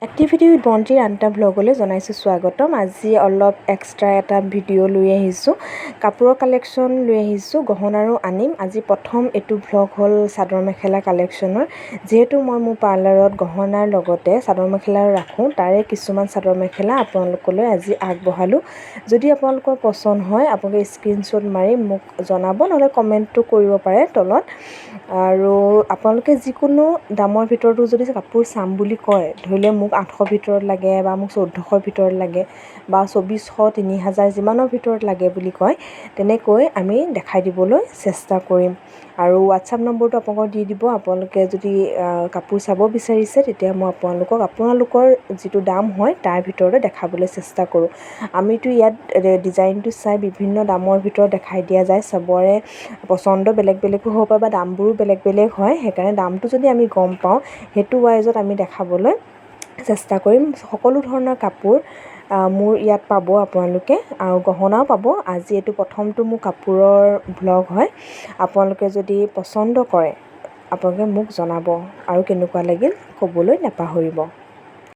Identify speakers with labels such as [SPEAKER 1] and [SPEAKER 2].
[SPEAKER 1] Activity with বন্তিৰ আন এটা ব্লগলৈ জনাইছোঁ স্বাগতম। আজি অলপ এক্সট্ৰা এটা ভিডিঅ' লৈ আহিছোঁ, কাপোৰৰ কালেকশ্যন লৈ আহিছোঁ, গহনাৰো আনিম। আজি প্ৰথম এইটো ব্লগ হ'ল চাদৰ মেখেলা কালেকশ্যনৰ। যিহেতু মই মোৰ পাৰ্লাৰত গহনাৰ লগতে চাদৰ মেখেলাও ৰাখোঁ, তাৰে কিছুমান চাদৰ মেখেলা আপোনালোকলৈ আজি আগবঢ়ালোঁ। যদি আপোনালোকৰ পচন্দ হয় আপোনালোকে স্ক্ৰীনশ্বট মাৰি মোক জনাব, নহ'লে কমেণ্টটো কৰিব পাৰে তলত। আৰু আপোনালোকে যিকোনো দামৰ ভিতৰতো যদি কাপোৰ চাম বুলি কয়, ধৰি লওক মোক 800 ভিতৰত লাগে বা মোক 1400 ভিতৰত লাগে বা 2400 3000 যিমানৰ ভিতৰত লাগে বুলি কয়, তেনেকৈ আমি দেখাই দিবলৈ চেষ্টা কৰিম। আৰু হোৱাটছআপ নম্বৰটো আপোনালোকক দি দিব। আপোনালোকে যদি কাপোৰ চাব বিচাৰিছে তেতিয়া মই আপোনালোকৰ যিটো দাম হয় তাৰ ভিতৰতে দেখাবলৈ চেষ্টা কৰোঁ। আমিতো ইয়াত ডিজাইনটো চাই বিভিন্ন দামৰ ভিতৰত দেখাই দিয়া যায়। চবৰে পচন্দ বেলেগ বেলেগো হ'ব পাৰে বা দামবোৰো বেলেগ বেলেগ হয়। সেইকাৰণে দামটো যদি আমি গম পাওঁ সেইটো ৱাইজত আমি দেখাবলৈ চেষ্টা কৰিম। সকলো ধৰণৰ কাপোৰ মোৰ ইয়াত পাব আপোনালোকে, আৰু গহনাও পাব। আজি এইটো প্ৰথমটো মোৰ কাপোৰৰ ব্লগ হয়। আপোনালোকে যদি পচন্দ কৰে আপোনালোকে মোক জনাব আৰু কেনেকুৱা লাগিল ক'বলৈ নাপাহৰিব।